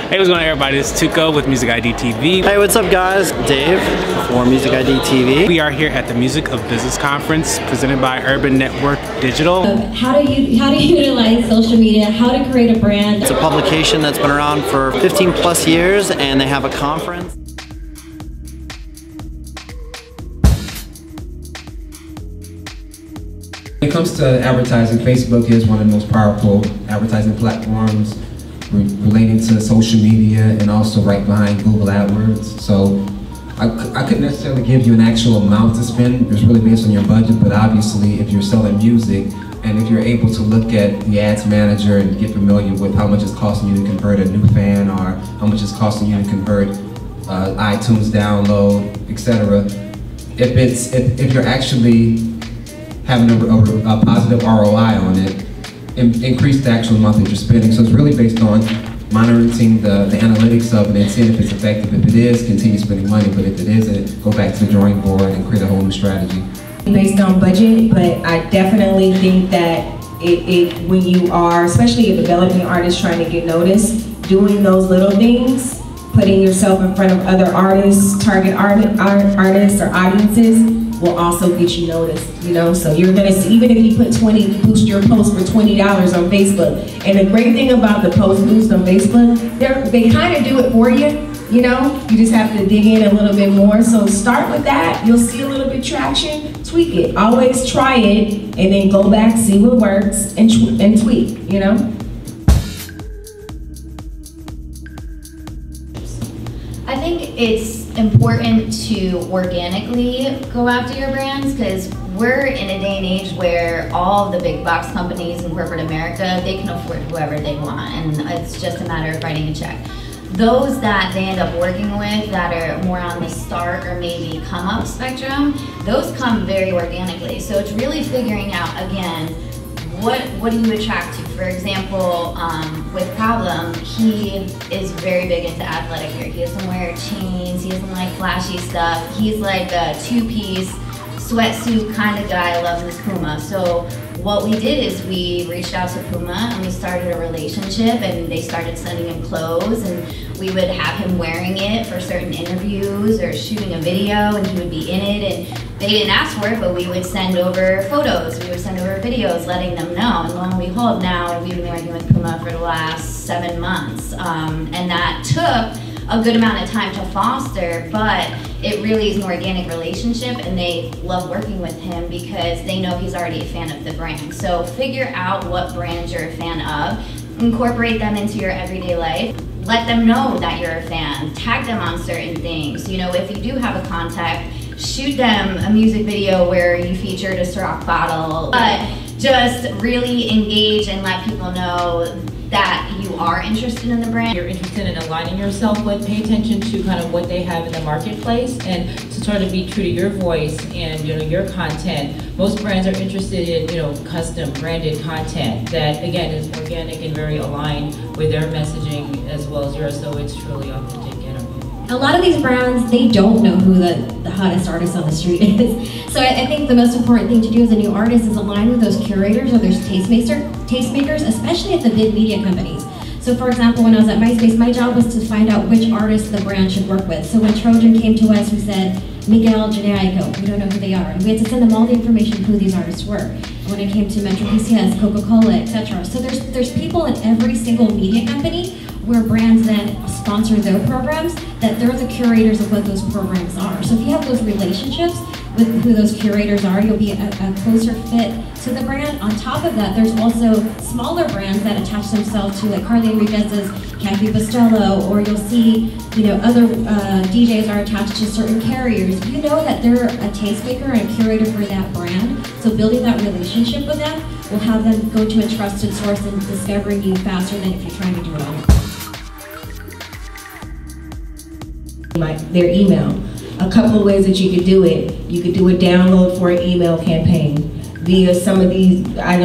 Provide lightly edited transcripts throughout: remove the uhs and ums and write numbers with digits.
Hey, what's going on, everybody? This is Tuco with Music ID TV. Hey, what's up, guys? Dave for Music ID TV. We are here at the Music of Business Conference presented by Urban Network Digital. How do you utilize social media? How to create a brand? It's a publication that's been around for 15 plus years, and they have a conference. When it comes to advertising, Facebook is one of the most powerful advertising platforms relating to social media and also right behind Google AdWords. So I couldn't necessarily give you an actual amount to spend. It's really based on your budget, but obviously if you're selling music and if you're able to look at the ads manager and get familiar with how much it's costing you to convert a new fan or how much it's costing you to convert iTunes download, etc. If you're actually having a positive ROI on it, increase the actual amount that you're spending. So it's really based on monitoring the analytics of it and seeing if it's effective. If it is, continue spending money, but if it isn't, go back to the drawing board and create a whole new strategy. Based on budget, but I definitely think that when you are, especially a developing artist trying to get noticed, doing those little things, putting yourself in front of other artists, target artists or audiences, will also get you noticed, you know? So you're gonna see, even if you boost your post for $20 on Facebook. And the great thing about the post boost on Facebook, they kind of do it for you, you know? You just have to dig in a little bit more. So start with that, you'll see a little bit traction, tweak it. Always try it, and then go back, see what works, and tweak, you know? I think it's important to organically go after your brands, because we're in a day and age where all the big box companies in corporate America, they can afford whoever they want, and it's just a matter of writing a check. Those that they end up working with that are more on the start or maybe come up spectrum, those come very organically. So it's really figuring out, again, what do you attract to? For example, with Problem, he is very big into athletic gear. He doesn't wear chains, he doesn't like flashy stuff. He's like a two-piece sweatsuit kind of guy, loves his Puma. So what we did is we reached out to Puma and we started a relationship, and they started sending him clothes, and we would have him wearing it for certain interviews or shooting a video, and he would be in it. And they didn't ask for it, but we would send over photos, we would send over videos letting them know. And lo and behold, now we've been working with Puma for the last 7 months. And that took a good amount of time to foster, but it really is an organic relationship, and they love working with him because they know he's already a fan of the brand. So figure out what brands you're a fan of, incorporate them into your everyday life. Let them know that you're a fan, tag them on certain things. You know, if you do have a contact, shoot them a music video where you featured a Ciroc bottle, but just really engage and let people know that you are interested in the brand. You're interested in aligning yourself with, pay attention to kind of what they have in the marketplace, and to sort of be true to your voice and, you know, your content. Most brands are interested in, you know, custom branded content that, again, is organic and very aligned with their messaging as well as yours, so it's truly authentic. A lot of these brands, they don't know who the hottest artist on the street is. So I think the most important thing to do as a new artist is align with those curators or those tastemakers, especially at the big media companies. So for example, when I was at MySpace, my job was to find out which artists the brand should work with. So when Trojan came to us, we said, Miguel, Janae Aiko, we don't know who they are. And we had to send them all the information of who these artists were. And when it came to Metro PCS, Coca-Cola, etc. So there's people in every single media company where brands then sponsor their programs, that they're the curators of what those programs are. So if you have those relationships with who those curators are, you'll be a closer fit to the brand. On top of that, there's also smaller brands that attach themselves to, like Carly Enriquez's Kathy Bustelo, or you'll see, you know, other DJs are attached to certain carriers. You know that they're a tastemaker and a curator for that brand, so building that relationship with them will have them go to a trusted source and discovering you faster than if you're trying to do it on your own. Their email. A couple of ways that you could do it. You could do a download for an email campaign via some of these, I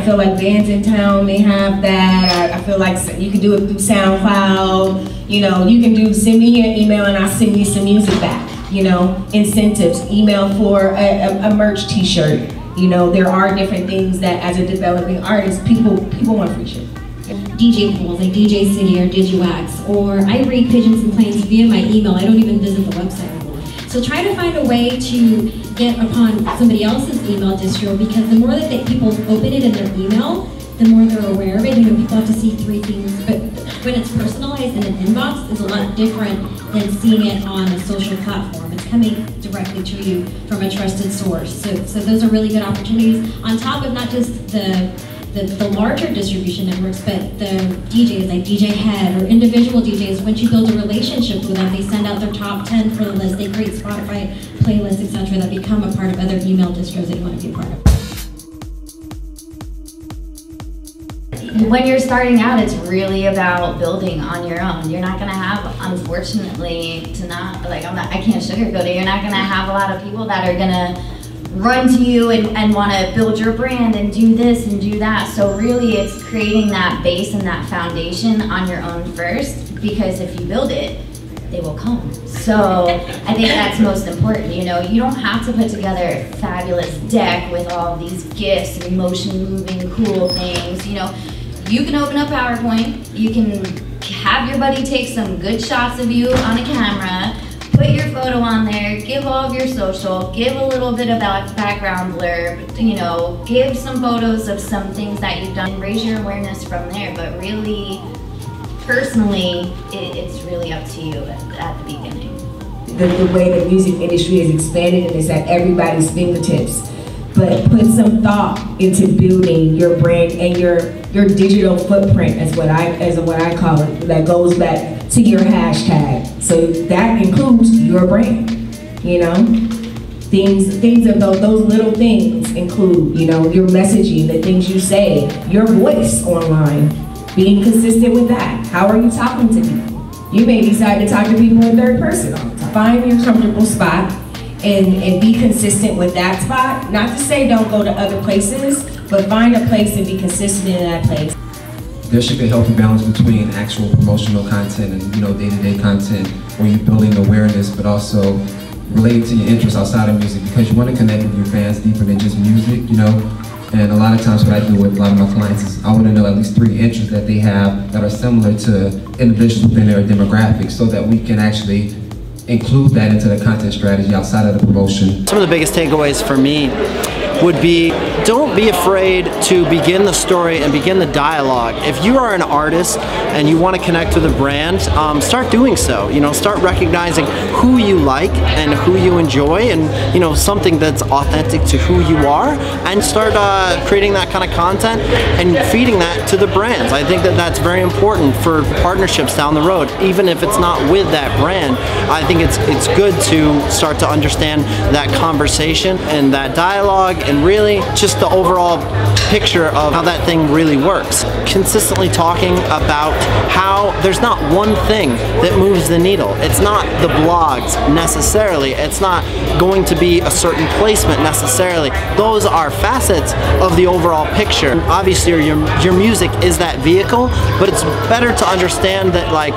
feel like bands in town may have that. I feel like you can do it through SoundCloud. You know, you can send me your email and I'll send you some music back. You know, incentives, email for a merch t-shirt. You know, there are different things that as a developing artist, people want free shit. DJ pools like DJ City or DigiWax, or I read pigeons and planes via my email. I don't even visit the website anymore. So try to find a way to get upon somebody else's email distro, because the more that people open it in their email, the more they're aware of it. You know, people have to see 3 things, but when it's personalized in an inbox, it's a lot different than seeing it on a social platform. It's coming directly to you from a trusted source. So those are really good opportunities, on top of not just the larger distribution networks, but the DJs like DJ Head or individual DJs. Once you build a relationship with them, they send out their top 10 for the list. They create Spotify playlists, etc., that become a part of other email distros that you want to be a part of. When you're starting out, it's really about building on your own. You're not gonna have, unfortunately, I can't sugarcoat it, you're not gonna have a lot of people that are gonna run to you and wanna build your brand and do this and do that. So really it's creating that base and that foundation on your own first, because if you build it, they will come. So I think that's most important. You know, you don't have to put together a fabulous deck with all these GIFs and motion moving cool things. You know, you can open up PowerPoint, you can have your buddy take some good shots of you on a camera, put your photo on there, give all of your social, give a little bit of background blurb, you know, give some photos of some things that you've done, and raise your awareness from there. But really, personally, it's really up to you at the beginning. The way the music industry is expanded and it's at everybody's fingertips. But put some thought into building your brand and your digital footprint, as what I call it, that goes back to your hashtag. So that includes your brand. You know, things of those little things include, you know, your messaging, the things you say, your voice online, being consistent with that. How are you talking to people? You may decide to talk to people in third person all the time. Find your comfortable spot and be consistent with that spot. Not to say don't go to other places, but find a place and be consistent in that place. There should be a healthy balance between actual promotional content and, you know, day-to-day content where you're building awareness, but also related to your interests outside of music, because you want to connect with your fans deeper than just music, you know. And a lot of times what I do with a lot of my clients is I want to know at least 3 interests that they have that are similar to individuals within their demographics, so that we can actually include that into the content strategy outside of the promotion. Some of the biggest takeaways for me would be, don't be afraid to begin the story and begin the dialogue. If you are an artist and you want to connect with a brand, start doing so. You know, start recognizing who you like and who you enjoy, and, you know, something that's authentic to who you are, and start creating that kind of content and feeding that to the brands. I think that that's very important for partnerships down the road. Even if it's not with that brand, I think it's good to start to understand that conversation and that dialogue, and really just the overall picture of how that thing really works. Consistently talking about how there's not one thing that moves the needle. It's not the blogs necessarily. It's not going to be a certain placement necessarily. Those are facets of the overall picture. Obviously your music is that vehicle, but it's better to understand that, like,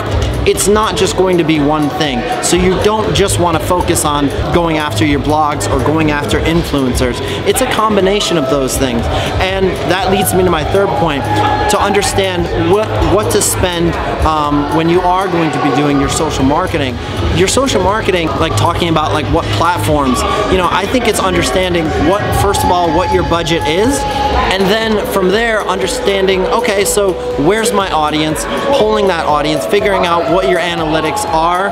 it's not just going to be one thing. So you don't just want to focus on going after your blogs or going after influencers. It's a combination of those things. And that leads me to my third point, to understand what to spend when you are going to be doing your social marketing. Your social marketing, like talking about like what platforms, you know, I think it's understanding first of all, what your budget is, and then from there understanding, okay, so where's my audience, polling that audience, figuring out what your analytics are,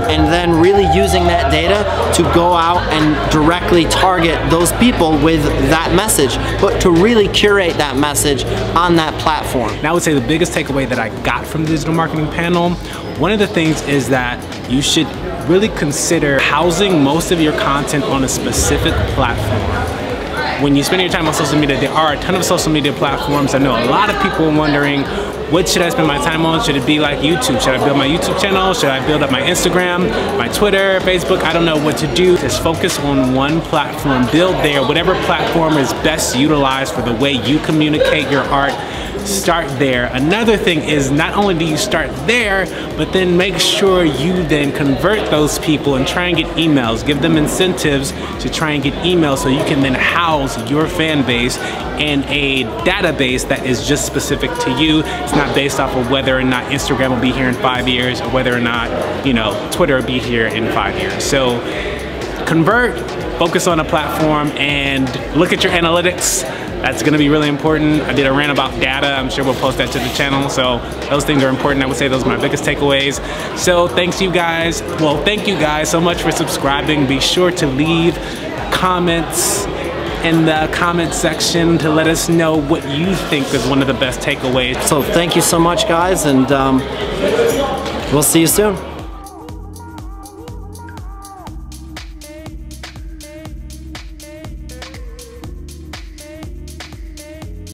and then really using that data to go out and directly target those people with that message, but to really curate that message on that platform. And I would say the biggest takeaway that I got from the digital marketing panel, one of the things is that you should really consider housing most of your content on a specific platform. When you spend your time on social media, there are a ton of social media platforms. I know a lot of people are wondering, what should I spend my time on? Should it be like YouTube? Should I build my YouTube channel? Should I build up my Instagram, my Twitter, Facebook? I don't know what to do. Just focus on one platform. Build there. Whatever platform is best utilized for the way you communicate your art, start there. Another thing is not only do you start there, but then make sure you then convert those people and try and get emails. Give them incentives to try and get emails so you can then house your fan base in a database that is just specific to you. It's not based off of whether or not Instagram will be here in 5 years or whether or not, you know, Twitter will be here in 5 years. So convert, focus on a platform, and look at your analytics. That's gonna be really important. I did a rant about data. I'm sure we'll post that to the channel. So those things are important. I would say those are my biggest takeaways. So thank you guys so much for subscribing. Be sure to leave comments in the comment section to let us know what you think is one of the best takeaways. So thank you so much, guys, and we'll see you soon.